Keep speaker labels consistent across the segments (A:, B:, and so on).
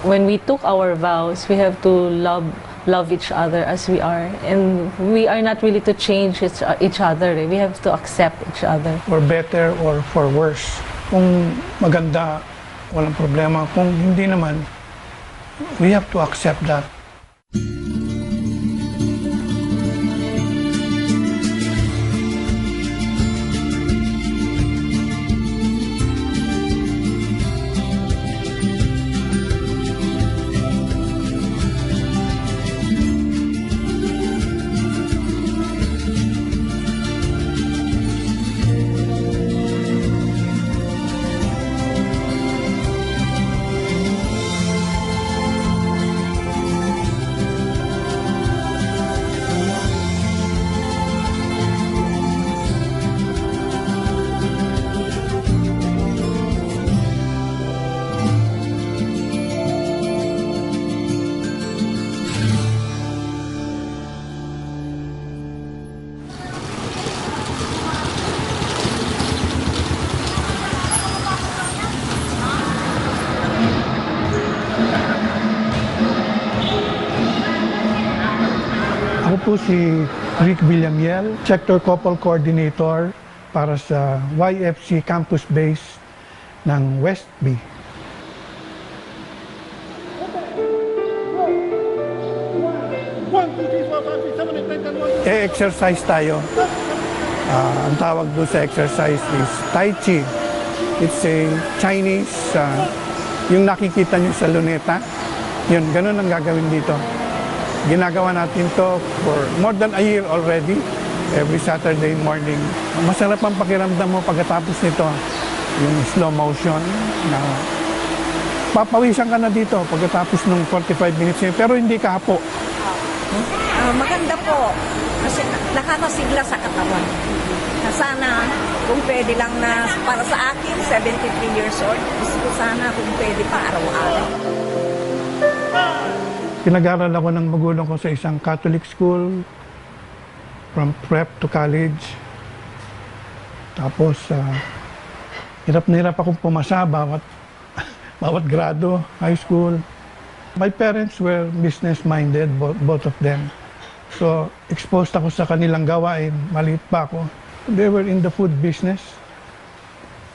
A: When we took our vows, we have to love each other as we are. And we are not really to change each other. We have to accept each other.
B: For better or for worse. Kung maganda, walang problema. Kung hindi naman, we have to accept that. Ako po si Rick Villamiel, Sector Couple Coordinator para sa YFC Campus Base ng West B. E-exercise tayo. Ang tawag doon sa exercise is Tai Chi. It's a Chinese, yung nakikita nyo sa luneta. Yun, ganun ang gagawin dito. Ginagawa natin to for more than a year already, every Saturday morning. Masarap ang pakiramdam mo pagkatapos nito, yung slow motion. Na papawisan ka na dito pagkatapos ng 45 minutes, pero hindi ka hapo.
C: Maganda po, kasi nakakasigla sa katawan. Sana kung pwede lang na para sa akin, 73 years old, gusto sana kung pwede pa araw-araw.
B: Pinag-aral ako ng magulang ko sa isang Catholic school, from prep to college. Tapos, hirap na hirap akong pumasa bawat grado, high school. My parents were business-minded, both of them. So, exposed ako sa kanilang gawain, maliit pa ako. They were in the food business,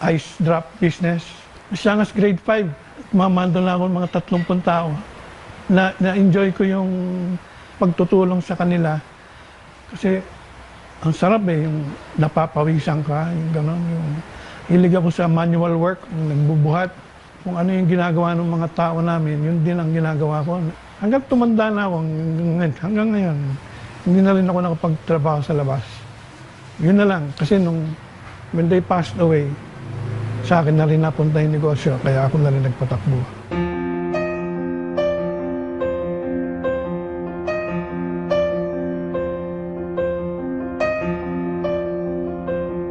B: ice drop business. Siyang as grade 5, mamando na ako mga 30 tao. Na-enjoy ko yung pagtutulong sa kanila. Kasi ang sarap yung napapawisan ka, yung gano'n. Yung hilig ako sa manual work, yung nagbubuhat. Kung ano yung ginagawa ng mga tao namin, yun din ang ginagawa ko. Hanggang tumanda na ako, hanggang ngayon, hindi na rin ako nakapagtrabaho sa labas. Yun na lang, kasi when they passed away, sa akin na rin napunta yung negosyo, kaya ako na rin nagpatakbo.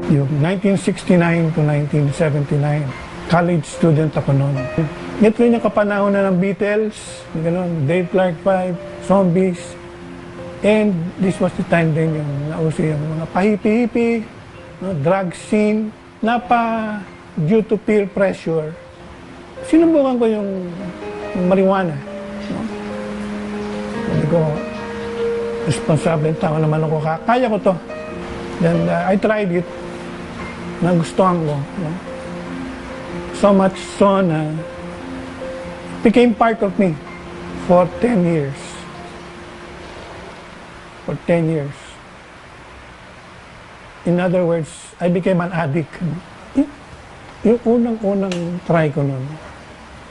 B: Yung 1969 to 1979, college student ako noon. Ito rin yung kapanahon na ng Beatles, gano'n, Dave Clark 5, Zombies. And this was the time din yung nauso yung mga pahipi-hipi, no, drug scene, due to peer pressure. Sinubukan ko yung marijuana. No? Hindi ko, responsable tao naman ako, kaya ko to. Then I tried it. Nagustuhan ko. No? So much so na it became part of me for 10 years. For 10 years. In other words, I became an addict. Yung unang try ko nun,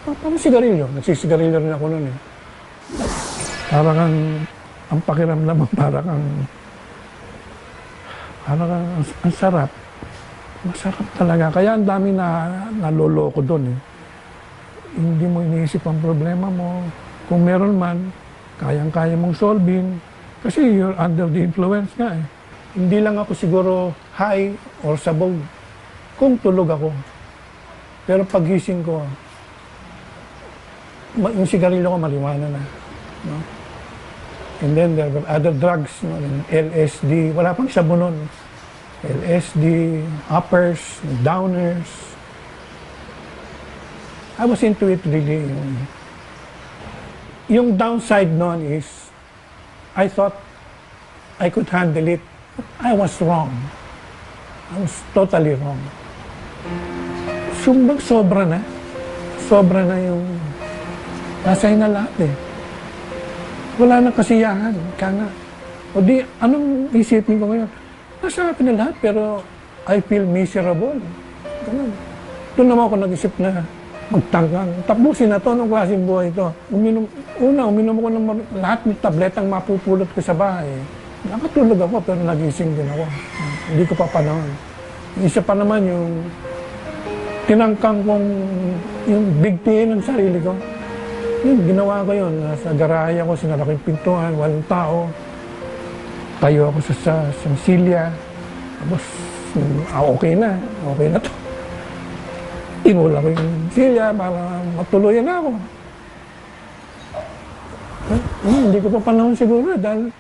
B: parang sigarilyo. Nagsisigarilyo rin ako nun eh. Parang ang pakiramdam mo, parang ang sarap. Masarap talaga. Kaya ang dami na naloloko doon eh. Hindi mo iniisip ang problema mo. Kung meron man, kayang-kaya mong solving. Kasi you're under the influence nga eh. Hindi lang ako siguro high or sabog kung tulog ako. Pero pagising ko, yung sigarilyo ko, marijuana na. No? And then there were other drugs, no? LSD, wala pang shabu nun. LSD, uppers, downers. I was into it really. Yung downside nun is, I thought I could handle it. I was wrong. I was totally wrong. Sumbang sobra na. Sobra na yung nasa'yo na lahat eh. Wala nang kasiyahan. Kaya o di, anong isipin ko ngayon? Nasa akin na lahat, pero I feel miserable. Ganun. Doon naman ako nag-isip na magtangkang. Tapusin na to, anong klaseng buhay ito? Uminom ako ng lahat ng tabletang mapupulot ko sa bahay. Nakatulog ako, pero nagising din ako. Hindi ko pa panahon. Isa pa naman yung tinangkang kong yung bigtiin ng sarili ko. Yun, ginawa ko yun. Sa garahe ako, sinara ko yung pintuan, walang tao. Tayo ako sa silya. Tapos, okay na to. Inula ko yung silya para matuluyan na ako. Hindi ko pa panahon siguro dahil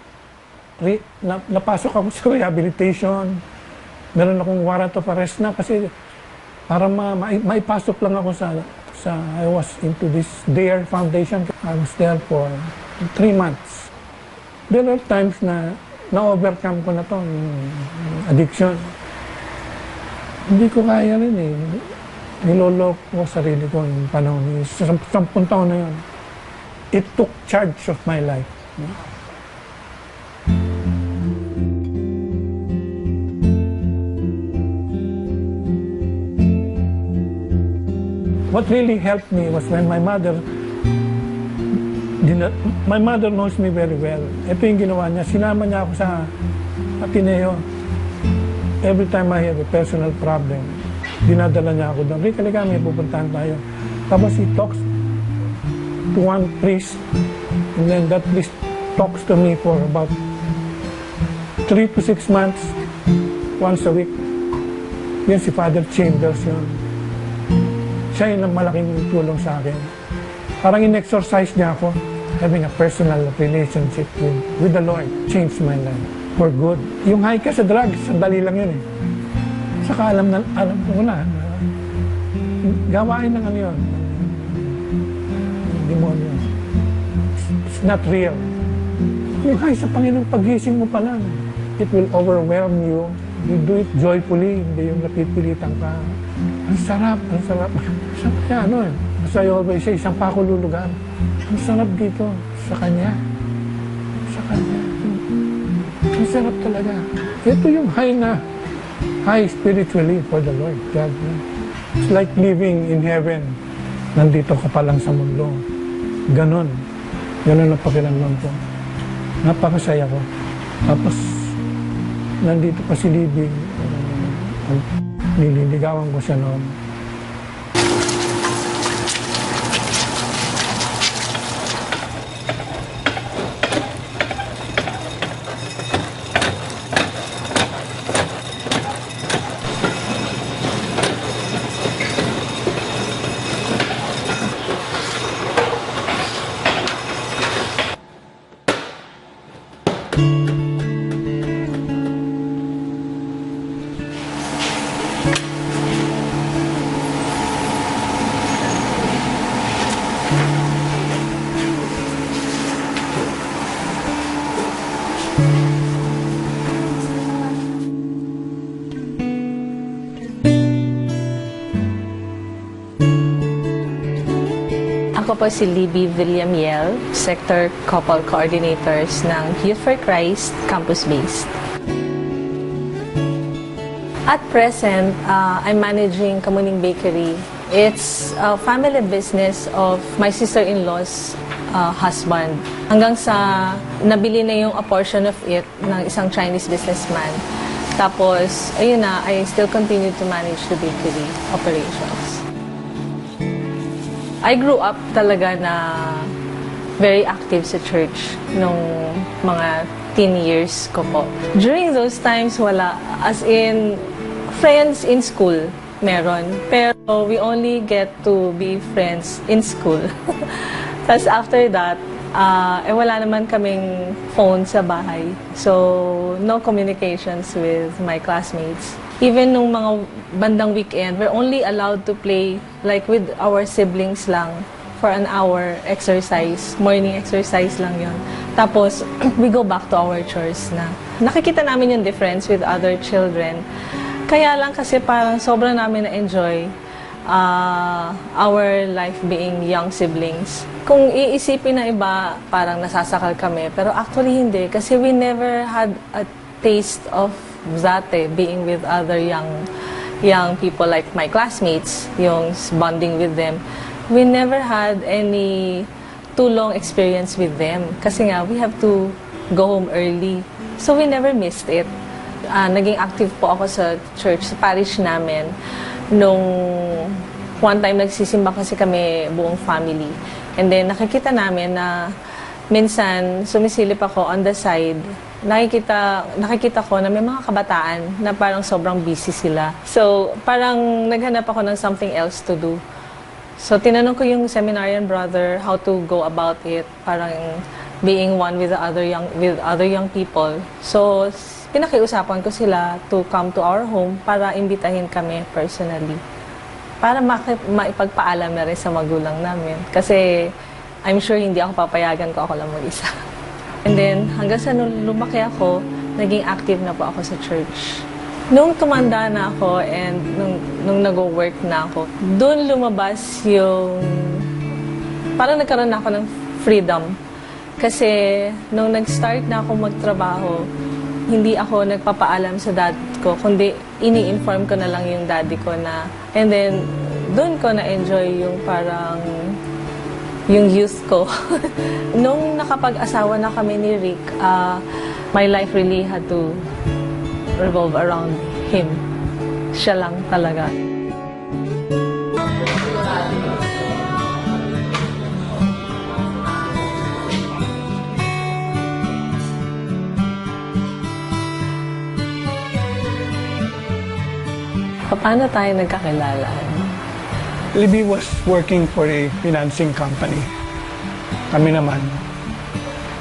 B: napasok ako sa rehabilitation. Meron akong warrant of arrest na kasi para maipasok lang ako sa I was into this DARE Foundation. I was there for 3 months. There are times na na-overcome ko na to, addiction. Hindi ko kaya rin eh. Niloloko ko sarili ko yung panahon. 10 taon na yun. It took charge of my life. What really helped me was when my mother knows me very well. Ito yung ginawa niya. Sinama niya ako sa Ateneo. Every time I have a personal problem, dinadala niya ako doon. Rick, halika, may pupuntahan tayo. Tapos he talks to one priest, and then that priest talks to me for about 3 to 6 months, once a week. Yan si Father Chambers yun. Siya yung malaking tulong sa akin. Parang in-exercise niya ako. Having a personal relationship with the Lord changed my life for good. Yung high ka sa drugs, sandali lang yun eh. Saka alam ko na, gawain ng ano yun. Demonyo. It's not real. Yung high sa Panginoon, pagising mo pa lang, it will overwhelm you. You do it joyfully, hindi yung napipilitan ka. Ang sarap, ang sarap. Kaya ano eh, as I always say, isang pa ako lulugar. Ang sarap dito, sa Kanya. Sa Kanya. Ang sarap talaga. Ito yung high spiritually for the Lord. God. It's like living in heaven. Nandito ka pa lang sa mundo. Ganon. Ganon ang pakiramdam ko. Napakasaya ko. Tapos, nandito pa si Libby. Nililigawan ko siya noon.
A: Ako po si Libby Villamiel, Sector Couple Coordinators ng Youth for Christ Campus-based. At present, I'm managing Kamuning Bakery. It's a family business of my sister-in-law's husband. Hanggang sa nabili na yung a portion of it ng isang Chinese businessman. Tapos, ayun na, I still continue to manage the bakery operations. I grew up talaga na very active sa church nung mga teen years ko po. During those times, wala. As in, friends in school, meron. Pero we only get to be friends in school. Tapos after that, wala naman kaming phone sa bahay. So, no communications with my classmates. Even nung mga bandang weekend, we're only allowed to play like with our siblings lang for an hour exercise. Morning exercise lang yon. Tapos, we go back to our chores na. Nakikita namin yung difference with other children. Kaya lang kasi parang sobrang namin na-enjoy our life being young siblings. Kung iisipin na iba, parang nasasakal kami. Pero actually hindi. Kasi we never had a taste of that being with other young people like my classmates, yung bonding with them. We never had any too long experience with them. Kasi nga, we have to go home early. So we never missed it. Naging active po ako sa church, sa parish namin. Nung one time nagsisimba kasi kami buong family. And then nakikita namin na minsan sumisilip ako on the side. Nakikita ko na may mga kabataan na parang sobrang busy sila. So parang naghanap ako ng something else to do. So tinanong ko yung seminarian brother how to go about it. Parang being one with other young people. So pinakiusapan ko sila to come to our home para imbitahin kami personally. Para maipagpaalam na rin sa magulang namin. Kasi I'm sure hindi ako papayagan ko ako lang mag-isa. And then hanggang sa nung lumaki ako, naging active na po ako sa church. Nung tumanda na ako and nung nag-work na ako, doon lumabas yung parang nagkaroon na ako ng freedom. Kasi nung nag-start na ako magtrabaho, hindi ako nagpapaalam sa dad ko, kundi ini-inform ko na lang yung daddy ko na, and then, doon ko na-enjoy yung parang, yung youth ko. Nung nakapag-asawa na kami ni Rick, my life really had to revolve around him. Siya lang talaga. Paano tayo nagkakilala?
B: Libby was working for a financing company. Kami naman,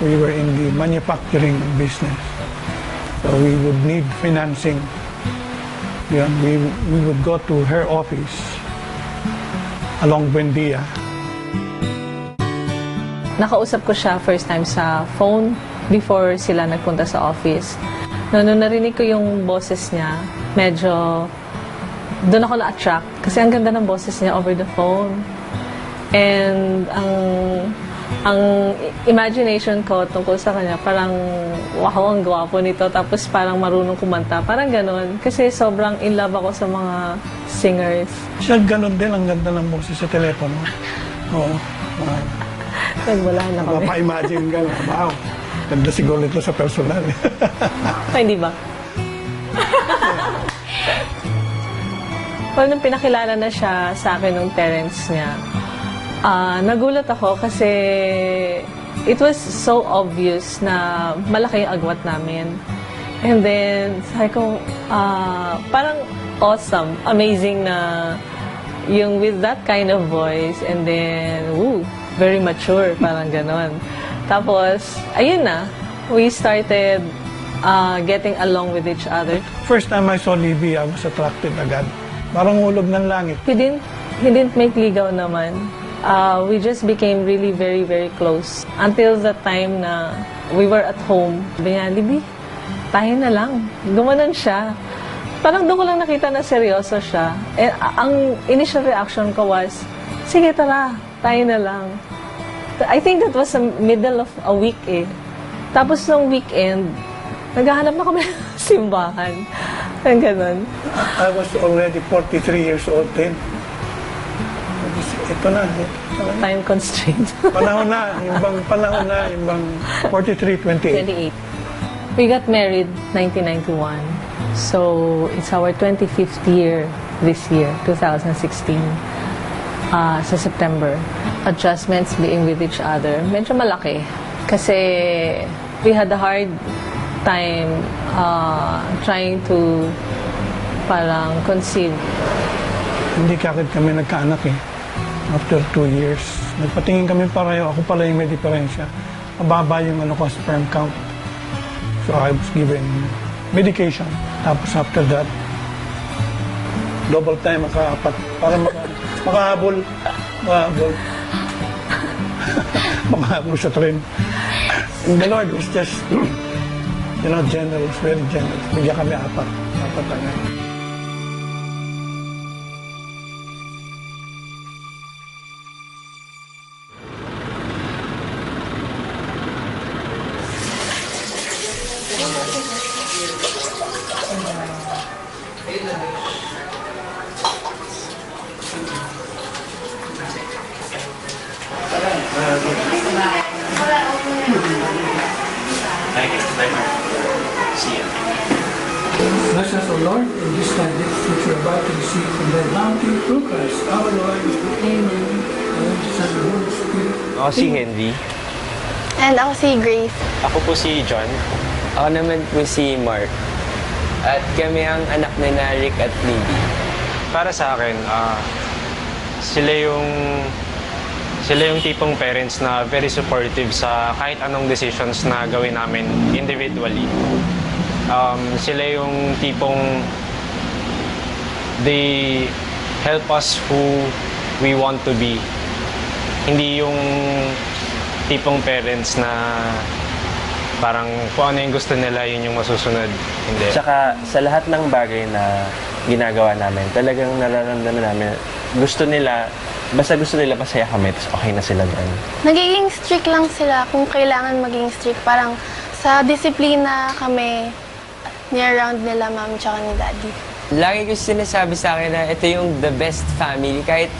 B: we were in the manufacturing business. So we would need financing. Yun, we would go to her office along Buendia.
A: Nakausap ko siya first time sa phone before sila nagpunta sa office. Nung narinig ko yung boses niya, medyo doon ako na-attract kasi ang ganda ng boses niya over the phone. And ang imagination ko tungkol sa kanya, parang wow, ang gwapo nito, tapos parang marunong kumanta, parang ganon. Kasi sobrang in love ako sa mga singers.
B: Siya ganon din, ang ganda ng boses sa telepono. Oo.
A: Nagwala na kami.
B: Mapa-imagine ka na, wow, ganda siguro ito sa personal.
A: Ay, hindi ba? Well, nung pinakilala na siya sa akin ng parents niya, nagulat ako kasi it was so obvious na malaki yung agwat namin. And then, sabi ko, parang awesome, amazing na yung with that kind of voice, and then, very mature, parang ganon. Tapos, ayun na, we started getting along with each other.
B: First time I saw Libby, I was attracted agad. Parang hulog ng langit.
A: He didn't make ligaw naman. We just became really very, very close. Until the time na we were at home. Sabi niya, Libby, tayo na lang. Gumanon siya. Parang doon ko lang nakita na seryoso siya. And ang initial reaction ko was, sige tara, tayo na lang. I think that was the middle of a week eh. Tapos nung weekend, naghahanap na kami ng simbahan. Ang ganon.
B: I was already 43 years old then. Ito na.
A: Time constraint.
B: Panahon na. Yung bang 43, 28.
A: 28. We got married 1991. So, it's our 25th year this year, 2016. Sa September. Adjustments being with each other. Medyo malaki. Kasi we had a hard time trying to parang conceive.
B: Hindi kagad kami nagkaanak eh. After 2 years. Nagpatingin kami pareho. Ako pala yung may diferensya. Mababa yung sperm count. So I was given medication. Tapos after that, double time makaapat. Para makahabol. ako sa train. And the Lord was just, generous, very generous. Bigyan kami apat na ngayon. Bless us, O Lord, in this time gifts which we are about to receive from thy bounty through Christ, our Lord. Amen. And Son of the Holy Spirit.
D: Ako si Henry.
E: And ako si Grace.
D: Ako po si John.
F: Ako naman po si Mark. At kami ang anak ni Rick at Libby.
D: Para sa akin, sila yung tipong parents na very supportive sa kahit anong decisions na gawin namin individually. Sila yung tipong they help us who we want to be. Hindi yung tipong parents na parang kung ano yung gusto nila, yun yung masusunod. Hindi.
F: Tsaka sa lahat ng bagay na ginagawa namin, talagang nararamdaman namin, basta gusto nila masaya kami, tapos okay na sila doon.
E: Nagiging strict lang sila kung kailangan maging strict. Parang sa disiplina kami near-around nila mami tsaka ni daddy.
F: Lagi ko sinasabi sa akin na ito yung the best family. Kahit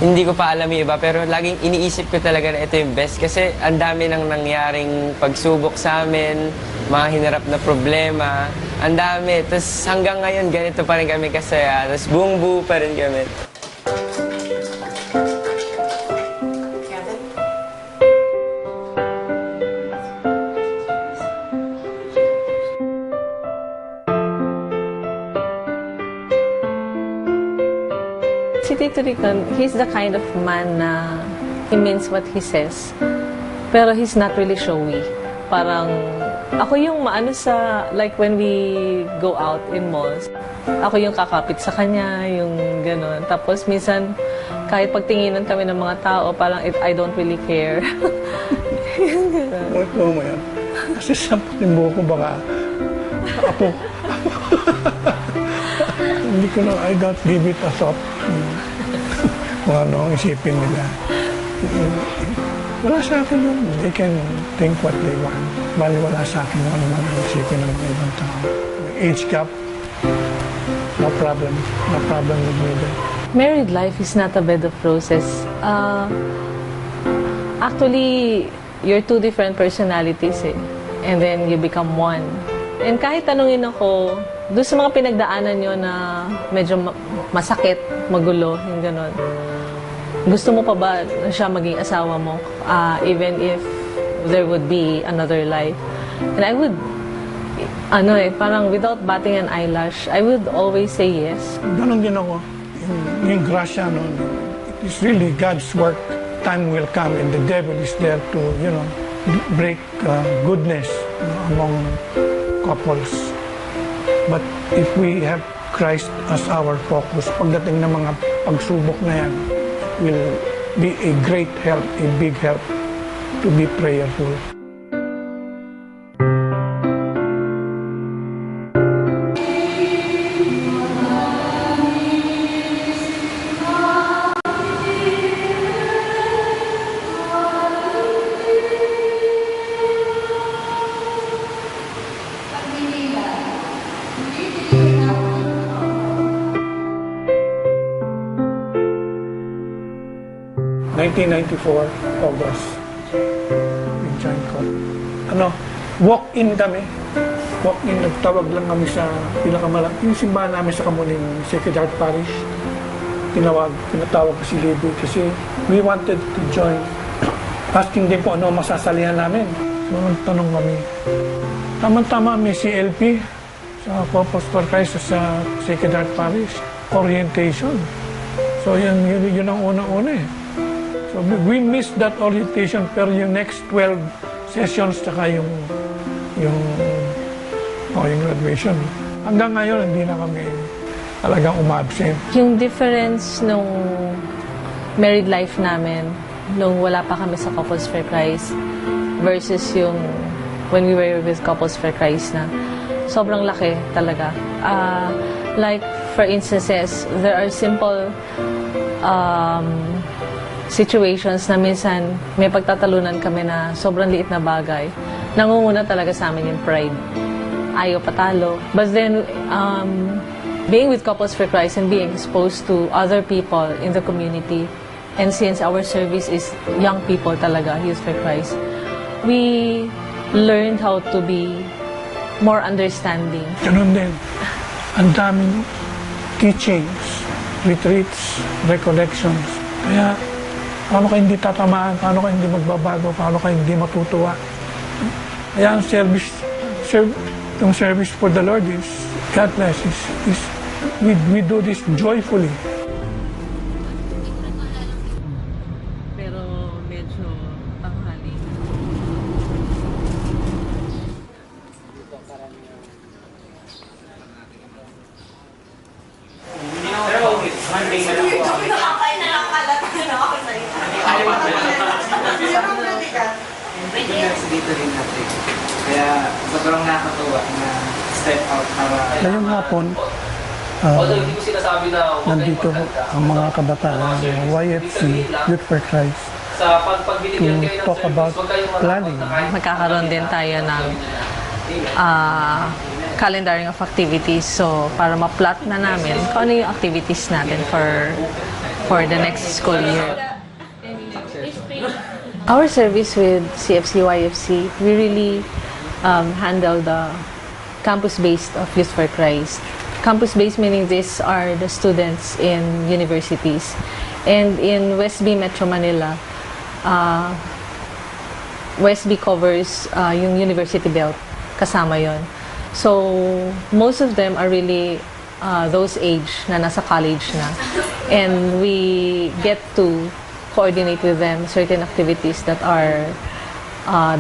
F: hindi ko pa alam yung iba, pero laging iniisip ko talaga na ito yung best. Kasi ang dami nang nangyaring pagsubok sa amin, mga hinarap na problema. Ang dami. Tapos hanggang ngayon, ganito pa rin kami kasaya. Tapos buong-buo pa rin kami.
A: Si Tito Rican, he's the kind of man na he means what he says. Pero he's not really showy. Parang, ako yung maano sa, like when we go out in malls, ako yung kakapit sa kanya, yung gano'n. Tapos minsan, kahit pagtinginan kami ng mga tao, parang I don't really care.
B: Bakit mo yan? Kasi sampot yung buho ko baka apo. Hindi ko na, I don't give it a thought. Kung ano ang isipin nila. Wala sa akin yun. They can think what they want. Bali wala sa akin kung ano man ang isipin ng mga ibang tao. Age gap, no problem. No problem with me there.
A: Married life is not a bed of roses. Actually, you're two different personalities eh. And then you become one. And kahit tanungin ako, doon sa mga pinagdaanan nyo na medyo masakit, magulo, yung gano'n. Gusto mo pa ba siya maging asawa mo? Even if there would be another life. And I would, parang without batting an eyelash, I would always say yes.
B: Ganon din ako. Yung grasya, no, it is really God's work. Time will come and the devil is there to, break goodness among couples. But if we have Christ as our focus, pagdating ng mga pagsubok na yan, will be a great help, a big help to be prayerful. August, in-join ko. Walk-in kami. Walk-in, nagtawag lang kami sa pinakamalaki. Yung simbahan namin sa Kamuning Sacred Heart Parish. Pinatawag ko si Libby kasi we wanted to join. Asking din po ano masasalihan namin. So, nagtanong kami. Tama-tama may CLP sa Corpus for Christ sa Sacred Heart Parish. Orientation. So, yun ang una-una eh. So we missed that orientation pero yung next 12 sessions tsaka yung graduation. Hanggang ngayon, hindi na kami talagang umabsent.
A: Yung difference nung married life namin, nung wala pa kami sa Couples for Christ versus yung when we were with Couples for Christ na sobrang laki talaga. Like, for instances, there are simple situations na minsan may pagtatalunan kami na sobrang liit na bagay. Nangunguna talaga sa amin yung pride. Ayaw patalo. But then, being with Couples for Christ and being exposed to other people in the community, and since our service is young people talaga, Youth for Christ, we learned how to be more understanding.
B: Ganun din. Ang daming teachings, retreats, recollections. Kaya, paano ka hindi tatamaan, paano ka hindi magbabago, paano ka hindi matutuwa. Kaya ang yung service for the Lord is, God bless, we do this joyfully.
A: Pero medyo tanghali.
G: Dito rin natin. Kaya sobrang nakakatuwa na step out para...
B: Ngayong hapon, nandito ang mga kabataan, YFC, Youth for Christ, to talk about planning.
A: Magkakaroon din tayo ng calendaring of activities. So, para ma-plot na namin kung ano yung activities natin for the next school year. Our service with CFC, YFC, we really handle the campus-based of Youth for Christ. Campus-based meaning these are the students in universities. And in West B Metro Manila, West B covers yung University Belt. Kasama yon. So, most of them are really those age na nasa college na. And we get to coordinate with them certain activities that are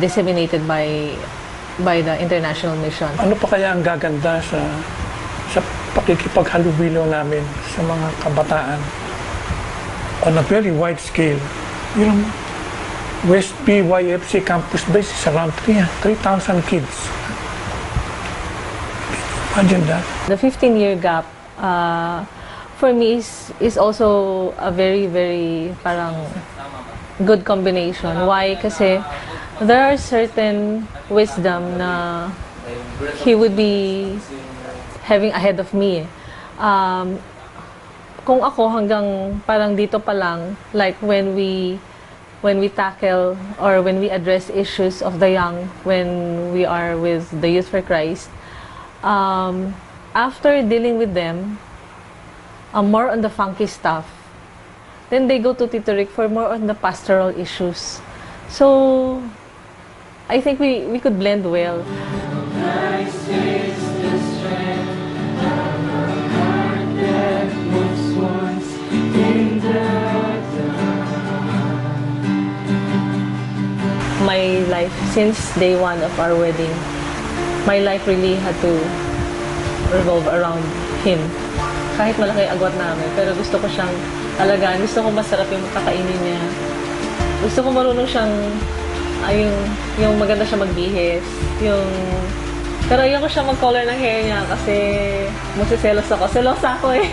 A: disseminated by the international mission.
B: Ano pa kaya ang gaganda sa pakikipaghalubilo namin sa mga kabataan on a very wide scale? Yung West B YFC campus base is around 3,000 kids. Imagine that.
A: The 15-year gap, for me, is also a very, very parang good combination. Why? Kasi there are certain wisdom na he would be having ahead of me. Kung ako hanggang parang dito pa lang, like when we tackle or when we address issues of the young when we are with the Youth for Christ, after dealing with them, more on the funky stuff, then they go to Tito Rick for more on the pastoral issues. So, I think we could blend well. My life, since day one of our wedding, my life really had to revolve around him. Kahit malaki agwat namin, pero gusto ko siyang alagaan. Gusto ko masarap yung kakainin niya. Gusto ko marunong siyang, yung maganda siya magbihis. Pero ayoko siya mag-color ng hair niya kasi magsiselos ako. Selosa ako eh.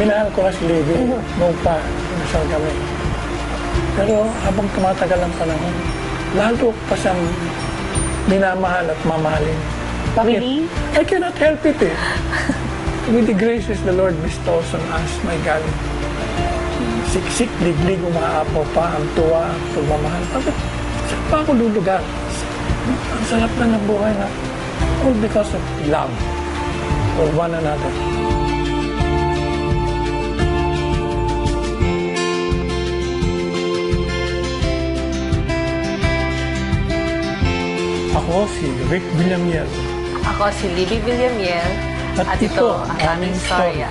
B: Minahal ko na si Libby noong pa, nasal kami. Pero habang tumatagal ang panahon, lalo pa siyang minamahal at mamahalin. Bakit?
A: Really?
B: I cannot help it eh. With the graces the Lord bestows on us, my God. Siksik, diglig, umaapaw pa, ang tuwa, ang pagmamahal. Bakit? Saan pa ako lulugar? Ang sarap na ng buhay na. All because of love for one another. Ako si Rick Villamier.
A: Ako si Libby Villamiel at ito ang aming storya.